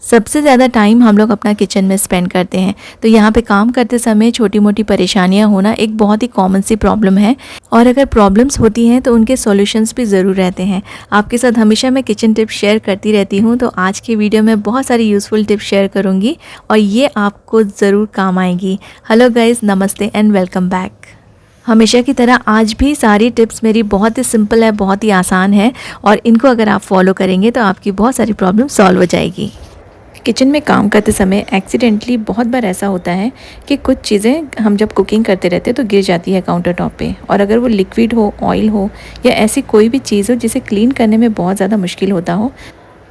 सबसे ज़्यादा टाइम हम लोग अपना किचन में स्पेंड करते हैं, तो यहाँ पे काम करते समय छोटी मोटी परेशानियाँ होना एक बहुत ही कॉमन सी प्रॉब्लम है। और अगर प्रॉब्लम्स होती हैं तो उनके सॉल्यूशंस भी ज़रूर रहते हैं। आपके साथ हमेशा मैं किचन टिप्स शेयर करती रहती हूँ, तो आज की वीडियो में बहुत सारी यूज़फुल टिप्स शेयर करूँगी और ये आपको ज़रूर काम आएगी। हेलो गाइज़, नमस्ते एंड वेलकम बैक। हमेशा की तरह आज भी सारी टिप्स मेरी बहुत ही सिंपल है, बहुत ही आसान है और इनको अगर आप फॉलो करेंगे तो आपकी बहुत सारी प्रॉब्लम सॉल्व हो जाएगी। किचन में काम करते समय एक्सीडेंटली बहुत बार ऐसा होता है कि कुछ चीज़ें हम जब कुकिंग करते रहते हैं तो गिर जाती है काउंटर टॉप पे, और अगर वो लिक्विड हो, ऑयल हो या ऐसी कोई भी चीज़ हो जिसे क्लीन करने में बहुत ज़्यादा मुश्किल होता हो,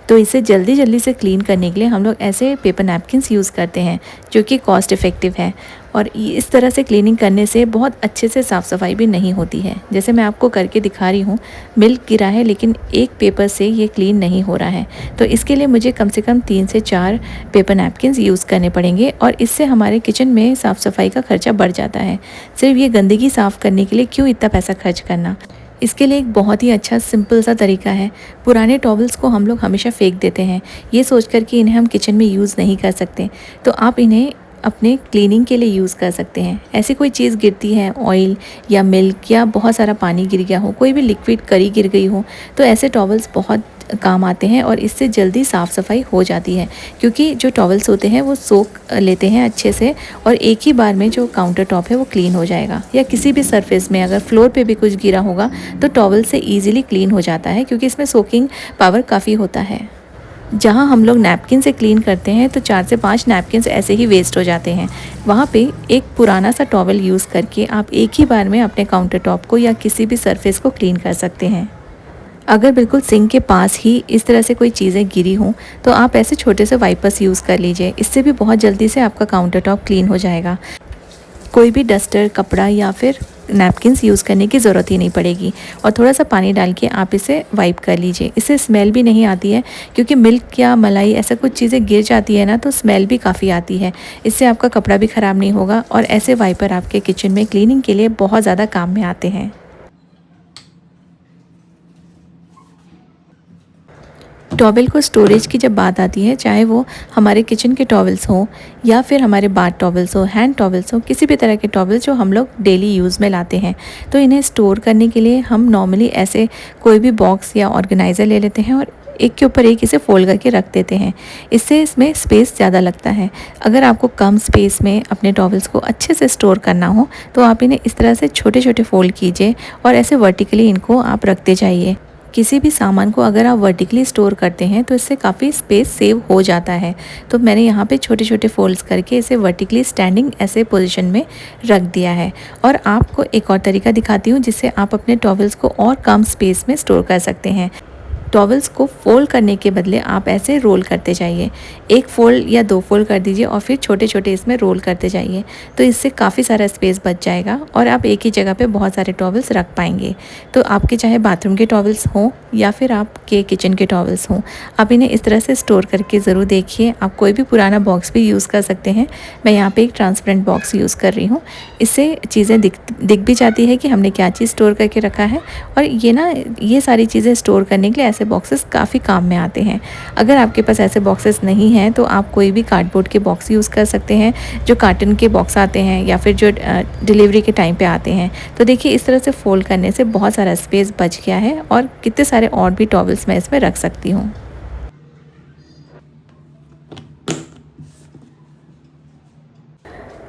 तो इसे जल्दी जल्दी से क्लीन करने के लिए हम लोग ऐसे पेपर नैपकिन्स यूज़ करते हैं जो कि कॉस्ट इफ़ेक्टिव है। और इस तरह से क्लीनिंग करने से बहुत अच्छे से साफ़ सफाई भी नहीं होती है। जैसे मैं आपको करके दिखा रही हूँ, मिल्क गिरा है लेकिन एक पेपर से ये क्लीन नहीं हो रहा है, तो इसके लिए मुझे कम से कम 3 से 4 पेपर नैपकिन्स यूज़ करने पड़ेंगे और इससे हमारे किचन में साफ़ सफाई का खर्चा बढ़ जाता है। सिर्फ ये गंदगी साफ़ करने के लिए क्यों इतना पैसा खर्च करना। इसके लिए एक बहुत ही अच्छा सिंपल सा तरीका है। पुराने टॉवल्स को हम लोग हमेशा फेंक देते हैं, ये सोचकर कि इन्हें हम किचन में यूज़ नहीं कर सकते, तो आप इन्हें अपने क्लीनिंग के लिए यूज़ कर सकते हैं। ऐसी कोई चीज़ गिरती है, ऑयल या मिल्क या बहुत सारा पानी गिर गया हो, कोई भी लिक्विड करी गिर गई हो, तो ऐसे टॉवल्स बहुत काम आते हैं और इससे जल्दी साफ़ सफाई हो जाती है, क्योंकि जो टॉवल्स होते हैं वो सोख लेते हैं अच्छे से और एक ही बार में जो काउंटर टॉप है वो क्लीन हो जाएगा। या किसी भी सरफेस में अगर फ्लोर पे भी कुछ गिरा होगा तो टॉवल से ईजिली क्लीन हो जाता है, क्योंकि इसमें सोकिंग पावर काफ़ी होता है। जहाँ हम लोग नैपकिन से क्लीन करते हैं तो 4 से 5 नैपकिन्स ऐसे ही वेस्ट हो जाते हैं। वहाँ पे एक पुराना सा टॉवल यूज़ करके आप एक ही बार में अपने काउंटर टॉप को या किसी भी सरफेस को क्लीन कर सकते हैं। अगर बिल्कुल सिंक के पास ही इस तरह से कोई चीज़ें गिरी हों तो आप ऐसे छोटे से वाइपर्स यूज़ कर लीजिए, इससे भी बहुत जल्दी से आपका काउंटर टॉप क्लीन हो जाएगा। कोई भी डस्टर, कपड़ा या फिर नैपकिन्स यूज़ करने की ज़रूरत ही नहीं पड़ेगी और थोड़ा सा पानी डाल के आप इसे वाइप कर लीजिए। इससे स्मेल भी नहीं आती है, क्योंकि मिल्क या मलाई ऐसा कुछ चीज़ें गिर जाती है ना, तो स्मेल भी काफ़ी आती है। इससे आपका कपड़ा भी ख़राब नहीं होगा और ऐसे वाइपर आपके किचन में क्लीनिंग के लिए बहुत ज़्यादा काम में आते हैं। टॉवल को स्टोरेज की जब बात आती है, चाहे वो हमारे किचन के टॉवल्स हों या फिर हमारे बाथ टॉवल्स हो, हैंड टॉवल्स हो, किसी भी तरह के टॉवल्स जो हम लोग डेली यूज़ में लाते हैं, तो इन्हें स्टोर करने के लिए हम नॉर्मली ऐसे कोई भी बॉक्स या ऑर्गेनाइज़र ले लेते हैं और एक के ऊपर एक इसे फोल्ड करके रख देते हैं। इससे इसमें स्पेस ज़्यादा लगता है। अगर आपको कम स्पेस में अपने टॉवल्स को अच्छे से स्टोर करना हो तो आप इन्हें इस तरह से छोटे छोटे फोल्ड कीजिए और ऐसे वर्टिकली इनको आप रखते जाइए। किसी भी सामान को अगर आप वर्टिकली स्टोर करते हैं तो इससे काफ़ी स्पेस सेव हो जाता है। तो मैंने यहाँ पे छोटे छोटे फोल्ड्स करके इसे वर्टिकली स्टैंडिंग ऐसे पोजीशन में रख दिया है। और आपको एक और तरीका दिखाती हूँ जिससे आप अपने टॉवल्स को और कम स्पेस में स्टोर कर सकते हैं। टॉवल्स को फोल्ड करने के बदले आप ऐसे रोल करते जाइए। एक फोल्ड या 2 फोल्ड कर दीजिए और फिर छोटे छोटे इसमें रोल करते जाइए, तो इससे काफ़ी सारा स्पेस बच जाएगा और आप एक ही जगह पे बहुत सारे टॉवल्स रख पाएंगे। तो आपके चाहे बाथरूम के टॉवल्स हों या फिर आपके किचन के टॉवल्स हों, आप इन्हें इस तरह से स्टोर करके ज़रूर देखिए। आप कोई भी पुराना बॉक्स भी यूज़ कर सकते हैं। मैं यहाँ पर एक ट्रांसपेरेंट बॉक्स यूज़ कर रही हूँ। इससे चीज़ें दिख भी जाती है कि हमने क्या चीज़ स्टोर करके रखा है। और ये सारी चीज़ें स्टोर करने के लिए ऐसे बॉक्सेस काफ़ी काम में आते हैं। अगर आपके पास ऐसे बॉक्सेस नहीं हैं तो आप कोई भी कार्डबोर्ड के बॉक्स यूज़ कर सकते हैं, जो कार्टन के बॉक्स आते हैं या फिर जो डिलीवरी के टाइम पे आते हैं। तो देखिए, इस तरह से फोल्ड करने से बहुत सारा स्पेस बच गया है और कितने सारे और भी टॉवल्स मैं इसमें रख सकती हूँ।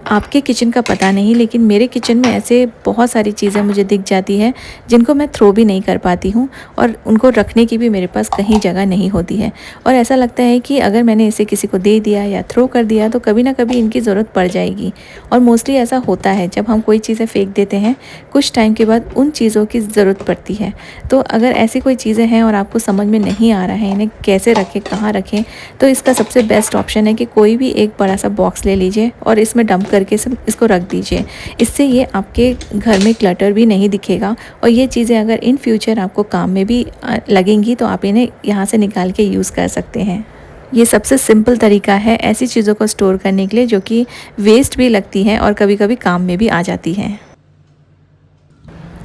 आपके किचन का पता नहीं, लेकिन मेरे किचन में ऐसे बहुत सारी चीज़ें मुझे दिख जाती हैं जिनको मैं थ्रो भी नहीं कर पाती हूँ और उनको रखने की भी मेरे पास कहीं जगह नहीं होती है। और ऐसा लगता है कि अगर मैंने इसे किसी को दे दिया या थ्रो कर दिया तो कभी ना कभी इनकी ज़रूरत पड़ जाएगी। और मोस्टली ऐसा होता है, जब हम कोई चीज़ें फेंक देते हैं कुछ टाइम के बाद उन चीज़ों की ज़रूरत पड़ती है। तो अगर ऐसी कोई चीज़ें हैं और आपको समझ में नहीं आ रहा है इन्हें कैसे रखें, कहाँ रखें, तो इसका सबसे बेस्ट ऑप्शन है कि कोई भी एक बड़ा सा बॉक्स ले लीजिए और इसमें डंप करके इसको रख दीजिए। इससे ये आपके घर में क्लटर भी नहीं दिखेगा और ये चीज़ें अगर इन फ्यूचर आपको काम में भी लगेंगी तो आप इन्हें यहाँ से निकाल के यूज़ कर सकते हैं। ये सबसे सिंपल तरीका है ऐसी चीज़ों को स्टोर करने के लिए जो कि वेस्ट भी लगती हैं और कभी कभी काम में भी आ जाती हैं।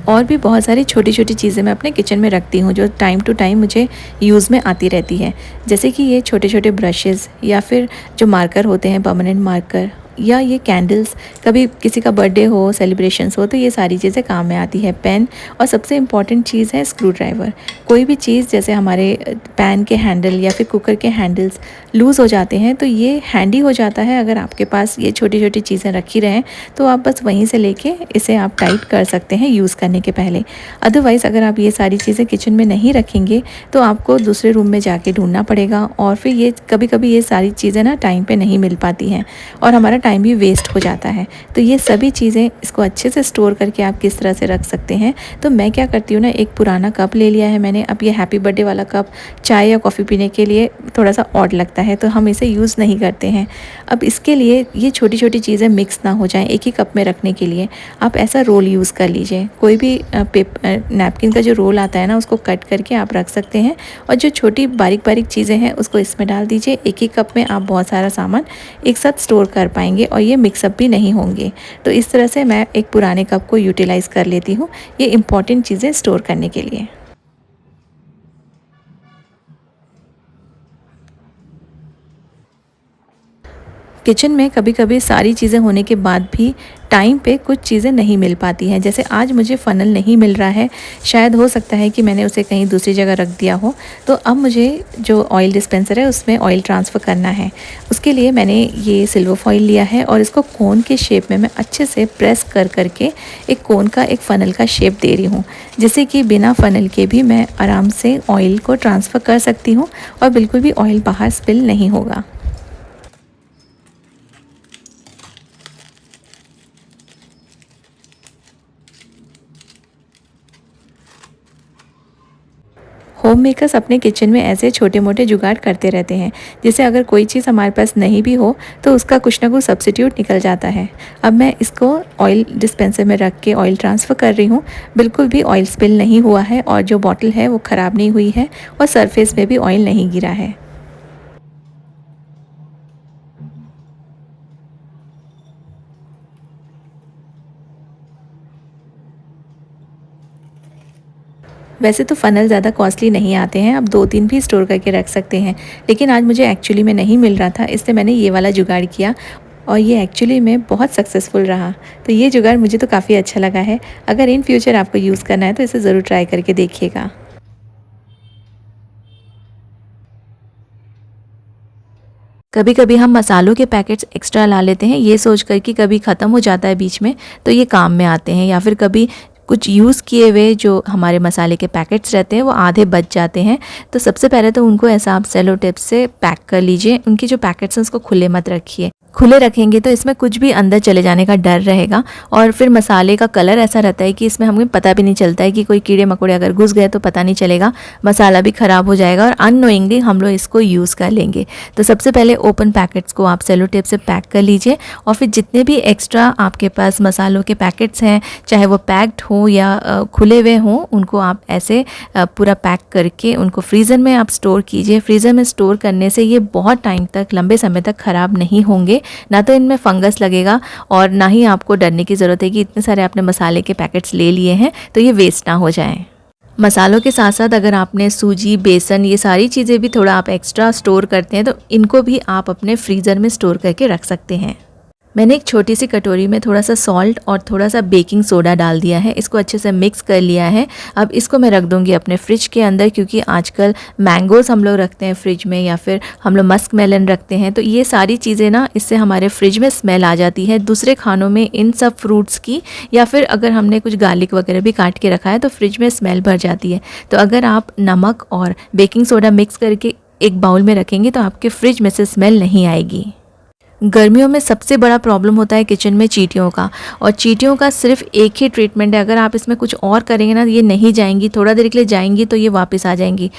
और भी बहुत सारी छोटी छोटी चीज़ें मैं अपने किचन में रखती हूँ जो टाइम टू टाइम मुझे यूज़ में आती रहती है। जैसे कि ये छोटे छोटे ब्रशेज़ या फिर जो मार्कर होते हैं परमानेंट मार्कर, या ये कैंडल्स, कभी किसी का बर्थडे हो, सेलिब्रेशंस हो, तो ये सारी चीज़ें काम में आती है। पेन, और सबसे इम्पॉर्टेंट चीज़ है स्क्रू ड्राइवर। कोई भी चीज़ जैसे हमारे पैन के हैंडल या फिर कुकर के हैंडल्स लूज़ हो जाते हैं तो ये हैंडी हो जाता है। अगर आपके पास ये छोटी छोटी चीज़ें रखी रहें तो आप बस वहीं से लेके इसे आप टाइट कर सकते हैं यूज़ करने के पहले। अदरवाइज़ अगर आप ये सारी चीज़ें किचन में नहीं रखेंगे तो आपको दूसरे रूम में जाके ढूंढना पड़ेगा, और फिर ये कभी कभी ये सारी चीज़ें ना टाइम पे नहीं मिल पाती हैं और हमारा टाइम भी वेस्ट हो जाता है। तो ये सभी चीज़ें, इसको अच्छे से स्टोर करके आप किस तरह से रख सकते हैं। तो मैं क्या करती हूँ ना, एक पुराना कप ले लिया है मैंने। अब ये हैप्पी बर्थडे वाला कप चाय या कॉफ़ी पीने के लिए थोड़ा सा ऑड लगता है तो हम इसे यूज़ नहीं करते हैं। अब इसके लिए ये छोटी छोटी चीज़ें मिक्स ना हो जाएं एक ही कप में रखने के लिए आप ऐसा रोल यूज़ कर लीजिए। कोई भी नैपकिन का जो रोल आता है ना, उसको कट करके आप रख सकते हैं, और जो छोटी बारीक बारीक चीज़ें हैं उसको इसमें डाल दीजिए। एक ही कप में आप बहुत सारा सामान एक साथ स्टोर कर पाएंगे और ये मिक्सअप भी नहीं होंगे। तो इस तरह से मैं एक पुराने कप को यूटिलाइज़ कर लेती हूँ ये इम्पॉर्टेंट चीज़ें स्टोर करने के लिए। किचन में कभी कभी सारी चीज़ें होने के बाद भी टाइम पे कुछ चीज़ें नहीं मिल पाती हैं। जैसे आज मुझे फ़नल नहीं मिल रहा है, शायद हो सकता है कि मैंने उसे कहीं दूसरी जगह रख दिया हो। तो अब मुझे जो ऑयल डिस्पेंसर है उसमें ऑयल ट्रांसफ़र करना है। उसके लिए मैंने ये सिल्वर फॉइल लिया है और इसको कोन के शेप में मैं अच्छे से प्रेस कर करके एक कोन का, एक फ़नल का शेप दे रही हूँ, जिससे कि बिना फ़नल के भी मैं आराम से ऑयल को ट्रांसफ़र कर सकती हूँ और बिल्कुल भी ऑयल बाहर स्पिल नहीं होगा। होम मेकर्स अपने किचन में ऐसे छोटे मोटे जुगाड़ करते रहते हैं, जिससे अगर कोई चीज़ हमारे पास नहीं भी हो तो उसका कुछ ना कुछ सब्स्टिट्यूट निकल जाता है। अब मैं इसको ऑयल डिस्पेंसर में रख के ऑयल ट्रांसफ़र कर रही हूँ। बिल्कुल भी ऑयल स्पिल नहीं हुआ है और जो बॉटल है वो ख़राब नहीं हुई है और सरफेस में भी ऑयल नहीं गिरा है। वैसे तो फ़नल ज़्यादा कॉस्टली नहीं आते हैं, आप 2-3 भी स्टोर करके रख सकते हैं, लेकिन आज मुझे एक्चुअली में नहीं मिल रहा था, इसलिए मैंने ये वाला जुगाड़ किया और ये एक्चुअली में बहुत सक्सेसफुल रहा। तो ये जुगाड़ मुझे तो काफ़ी अच्छा लगा है। अगर इन फ्यूचर आपको यूज़ करना है तो इसे ज़रूर ट्राई करके देखिएगा। कभी कभी हम मसालों के पैकेट्स एक्स्ट्रा ला लेते हैं, ये सोच कर कि कभी ख़त्म हो जाता है बीच में तो ये काम में आते हैं, या फिर कभी कुछ यूज़ किए हुए जो हमारे मसाले के पैकेट्स रहते हैं वो आधे बच जाते हैं। तो सबसे पहले तो उनको ऐसा आप सेलो टेप से पैक कर लीजिए। उनके जो पैकेट्स हैं उसको खुले मत रखिए। खुले रखेंगे तो इसमें कुछ भी अंदर चले जाने का डर रहेगा, और फिर मसाले का कलर ऐसा रहता है कि इसमें हमें पता भी नहीं चलता है कि कोई कीड़े मकोड़े अगर घुस गए तो पता नहीं चलेगा, मसाला भी ख़राब हो जाएगा और अननोइंगली हम लोग इसको यूज़ कर लेंगे। तो सबसे पहले ओपन पैकेट्स को आप सेलो टेप से पैक कर लीजिए, और फिर जितने भी एक्स्ट्रा आपके पास मसालों के पैकेट्स हैं, चाहे वो पैक्ड हो या खुले हुए हों, उनको आप ऐसे पूरा पैक करके उनको फ्रीज़र में आप स्टोर कीजिए। फ्रीज़र में स्टोर करने से ये बहुत टाइम तक, लंबे समय तक ख़राब नहीं होंगे, ना तो इनमें फंगस लगेगा और ना ही आपको डरने की ज़रूरत है कि इतने सारे आपने मसाले के पैकेट्स ले लिए हैं तो ये वेस्ट ना हो जाएं। मसालों के साथ साथ अगर आपने सूजी, बेसन, ये सारी चीज़ें भी थोड़ा आप एक्स्ट्रा स्टोर करते हैं तो इनको भी आप अपने फ्रीज़र में स्टोर करके रख सकते हैं। मैंने एक छोटी सी कटोरी में थोड़ा सा सॉल्ट और थोड़ा सा बेकिंग सोडा डाल दिया है, इसको अच्छे से मिक्स कर लिया है। अब इसको मैं रख दूंगी अपने फ्रिज के अंदर, क्योंकि आजकल मैंगोज़ हम लोग रखते हैं फ्रिज में, या फिर हम लोग मस्क मेलन रखते हैं, तो ये सारी चीज़ें ना, इससे हमारे फ्रिज में स्मेल आ जाती है दूसरे खानों में इन सब फ्रूट्स की, या फिर अगर हमने कुछ गार्लिक वगैरह भी काट के रखा है तो फ्रिज में स्मेल भर जाती है। तो अगर आप नमक और बेकिंग सोडा मिक्स करके एक बाउल में रखेंगे तो आपके फ्रिज में से स्मेल नहीं आएगी। गर्मियों में सबसे बड़ा प्रॉब्लम होता है किचन में चींटियों का, और चींटियों का सिर्फ एक ही ट्रीटमेंट है। अगर आप इसमें कुछ और करेंगे ना, ये नहीं जाएंगी, थोड़ा देर के लिए जाएंगी तो ये वापस आ जाएंगी।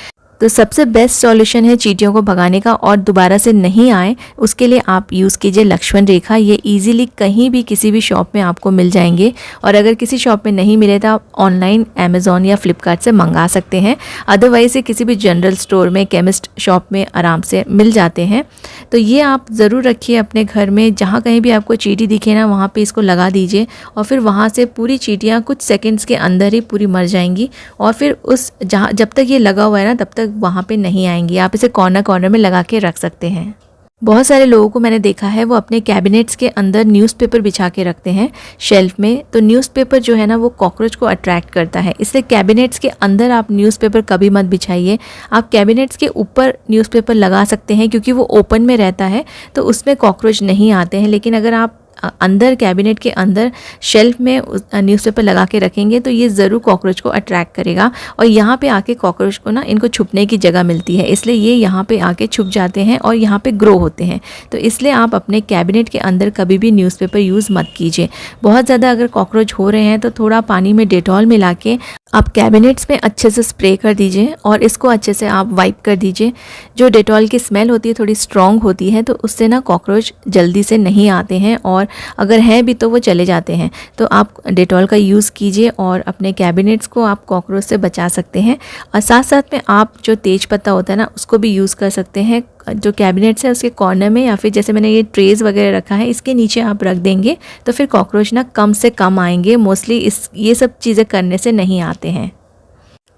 तो सबसे बेस्ट सॉल्यूशन है चींटियों को भगाने का और दोबारा से नहीं आए, उसके लिए आप यूज़ कीजिए लक्ष्मण रेखा। ये इजीली कहीं भी किसी भी शॉप में आपको मिल जाएंगे, और अगर किसी शॉप में नहीं मिले तो आप ऑनलाइन अमेज़ॉन या फ्लिपकार्ट से मंगा सकते हैं। अदरवाइज़ ये किसी भी जनरल स्टोर में, केमिस्ट शॉप में आराम से मिल जाते हैं। तो ये आप ज़रूर रखिए अपने घर में, जहाँ कहीं भी आपको चींटी दिखे ना वहाँ पे इसको लगा दीजिए, और फिर वहाँ से पूरी चींटियाँ कुछ सेकंड्स के अंदर ही पूरी मर जाएंगी, और फिर उस जहाँ जब तक ये लगा हुआ है ना तब तक वहाँ पे नहीं आएंगी। आप इसे कॉर्नर कॉर्नर में लगा के रख सकते हैं। बहुत सारे लोगों को मैंने देखा है वो अपने कैबिनेट्स के अंदर न्यूज़पेपर बिछा के रखते हैं शेल्फ में। तो न्यूज़पेपर जो है ना वो कॉकरोच को अट्रैक्ट करता है, इसलिए कैबिनेट्स के अंदर आप न्यूज़पेपर कभी मत बिछाइए। आप कैबिनेट्स के ऊपर न्यूज़पेपर लगा सकते हैं क्योंकि वो ओपन में रहता है तो उसमें कॉकरोच नहीं आते हैं। लेकिन अगर आप अंदर कैबिनेट के अंदर शेल्फ में न्यूज़पेपर लगा के रखेंगे तो ये ज़रूर कॉकरोच को अट्रैक्ट करेगा, और यहाँ पे आके कॉकरोच को ना इनको छुपने की जगह मिलती है, इसलिए ये यहाँ पे आके छुप जाते हैं और यहाँ पे ग्रो होते हैं। तो इसलिए आप अपने कैबिनेट के अंदर कभी भी न्यूज़पेपर यूज़ मत कीजिए। बहुत ज़्यादा अगर कॉकरोच हो रहे हैं तो थोड़ा पानी में डेटॉल मिला के आप कैबिनेट्स में अच्छे से स्प्रे कर दीजिए और इसको अच्छे से आप वाइप कर दीजिए। जो डेटॉल की स्मेल होती है थोड़ी स्ट्रॉन्ग होती है, तो उससे ना कॉकरोच जल्दी से नहीं आते हैं, और अगर हैं भी तो वो चले जाते हैं। तो आप डेटॉल का यूज़ कीजिए और अपने कैबिनेट्स को आप कॉकरोच से बचा सकते हैं। और साथ साथ में आप जो तेज पत्ता होता है ना उसको भी यूज़ कर सकते हैं। जो कैबिनेट्स है उसके कॉर्नर में, या फिर जैसे मैंने ये ट्रेज़ वगैरह रखा है इसके नीचे आप रख देंगे तो फिर कॉकरोच ना कम से कम आएंगे। मोस्टली ये सब चीज़ें करने से नहीं आते हैं।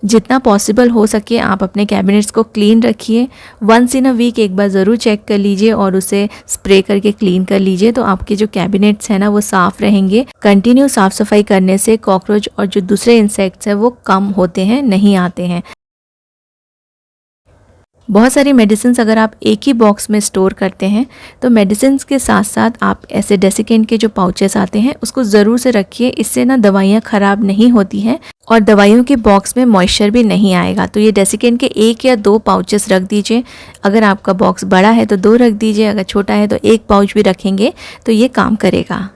जितना पॉसिबल हो सके आप अपने कैबिनेट्स को क्लीन रखिए। वंस इन अ वीक एक बार ज़रूर चेक कर लीजिए और उसे स्प्रे करके क्लीन कर लीजिए, तो आपके जो कैबिनेट्स हैं ना वो साफ़ रहेंगे। कंटिन्यू साफ़ सफाई करने से कॉकरोच और जो दूसरे इंसेक्ट्स हैं वो कम होते हैं, नहीं आते हैं। बहुत सारी मेडिसिन्स अगर आप एक ही बॉक्स में स्टोर करते हैं तो मेडिसिन्स के साथ साथ आप ऐसे डेसिकेंट के जो पाउचेस आते हैं उसको ज़रूर से रखिए। इससे ना दवाइयाँ ख़राब नहीं होती हैं और दवाइयों के बॉक्स में मॉइस्चर भी नहीं आएगा। तो ये डेसिकेंट के 1 या 2 पाउचेस रख दीजिए। अगर आपका बॉक्स बड़ा है तो 2 रख दीजिए, अगर छोटा है तो 1 पाउच भी रखेंगे तो ये काम करेगा।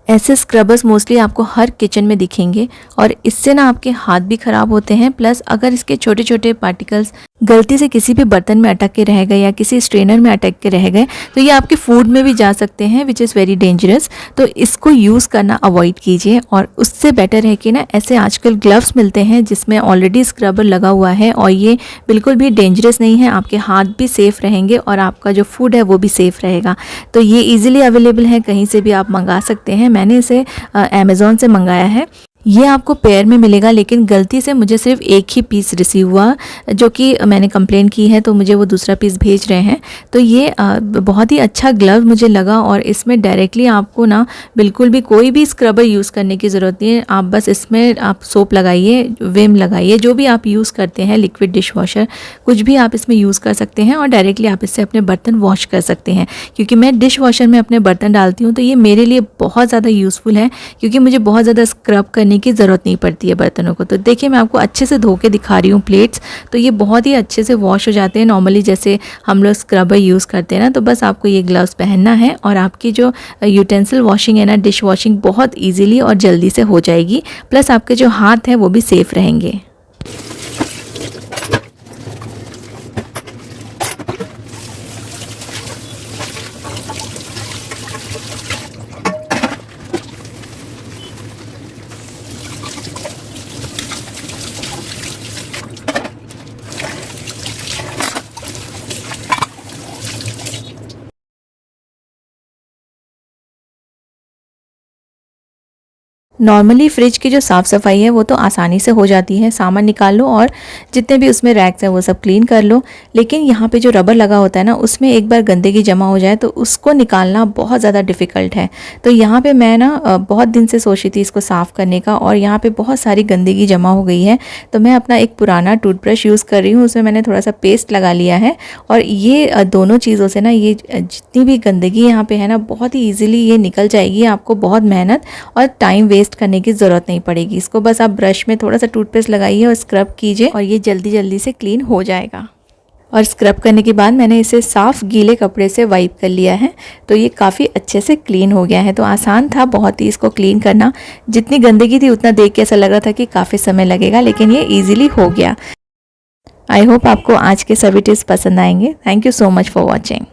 ऐसे स्क्रबर्स मोस्टली आपको हर किचन में दिखेंगे और इससे ना आपके हाथ भी ख़राब होते हैं। प्लस अगर इसके छोटे छोटे पार्टिकल्स गलती से किसी भी बर्तन में अटक के रह गए या किसी स्ट्रेनर में अटक के रह गए तो ये आपके फूड में भी जा सकते हैं, विच इज़ वेरी डेंजरस। तो इसको यूज़ करना अवॉइड कीजिए। और उससे बेटर है कि ना ऐसे आजकल ग्लव्स मिलते हैं जिसमें ऑलरेडी स्क्रबर लगा हुआ है और ये बिल्कुल भी डेंजरस नहीं है। आपके हाथ भी सेफ़ रहेंगे और आपका जो फूड है वो भी सेफ़ रहेगा। तो ये ईजिली अवेलेबल है, कहीं से भी आप मंगा सकते हैं। मैंने इसे अमेज़ॉन से मंगाया है। ये आपको पेयर में मिलेगा, लेकिन गलती से मुझे सिर्फ एक ही पीस रिसीव हुआ, जो कि मैंने कंप्लेन की है तो मुझे वो दूसरा पीस भेज रहे हैं। तो ये बहुत ही अच्छा ग्लव मुझे लगा और इसमें डायरेक्टली आपको ना बिल्कुल भी कोई भी स्क्रबर यूज़ करने की ज़रूरत नहीं है। आप बस इसमें आप सोप लगाइए, विम लगाइए, जो भी आप यूज़ करते हैं, लिक्विड डिश वॉशर कुछ भी आप इसमें यूज़ कर सकते हैं और डायरेक्टली आप इससे अपने बर्तन वॉश कर सकते हैं। क्योंकि मैं डिश वॉशर में अपने बर्तन डालती हूँ तो ये मेरे लिए बहुत ज़्यादा यूज़फुल है, क्योंकि मुझे बहुत ज़्यादा स्क्रब करने की ज़रूरत नहीं पड़ती है बर्तनों को। तो देखिए मैं आपको अच्छे से धो के दिखा रही हूँ प्लेट्स, तो ये बहुत ही अच्छे से वॉश हो जाते हैं। नॉर्मली जैसे हम लोग स्क्रबर यूज़ करते हैं ना, तो बस आपको ये ग्लव्स पहनना है और आपकी जो यूटेंसिल वॉशिंग है ना, डिश वॉशिंग बहुत ईजिली और जल्दी से हो जाएगी। प्लस आपके जो हाथ हैं वो भी सेफ़ रहेंगे। नॉर्मली फ्रिज की जो साफ़ सफाई है वो तो आसानी से हो जाती है। सामान निकाल लो और जितने भी उसमें रैक्स हैं वो सब क्लीन कर लो। लेकिन यहाँ पे जो रबर लगा होता है ना, उसमें एक बार गंदगी जमा हो जाए तो उसको निकालना बहुत ज़्यादा डिफ़िकल्ट है। तो यहाँ पे मैं ना बहुत दिन से सोच रही थी इसको साफ़ करने का, और यहाँ पे बहुत सारी गंदगी जमा हो गई है। तो मैं अपना एक पुराना टूथब्रश यूज़ कर रही हूँ, उसमें मैंने थोड़ा सा पेस्ट लगा लिया है और ये दोनों चीज़ों से ना ये जितनी भी गंदगी यहाँ पे है ना बहुत ही ईजिली ये निकल जाएगी। आपको बहुत मेहनत और टाइम वेस्ट करने की ज़रूरत नहीं पड़ेगी। इसको बस आप ब्रश में थोड़ा सा टूथपेस्ट लगाइए और स्क्रब कीजिए और ये जल्दी जल्दी से क्लीन हो जाएगा। और स्क्रब करने के बाद मैंने इसे साफ़ गीले कपड़े से वाइप कर लिया है, तो ये काफ़ी अच्छे से क्लीन हो गया है। तो आसान था बहुत ही इसको क्लीन करना। जितनी गंदगी थी उतना देख के ऐसा लग रहा था कि काफ़ी समय लगेगा, लेकिन ये ईजिली हो गया। आई होप आपको आज के सभी टिप्स पसंद आएंगे। Thank you so much for watching.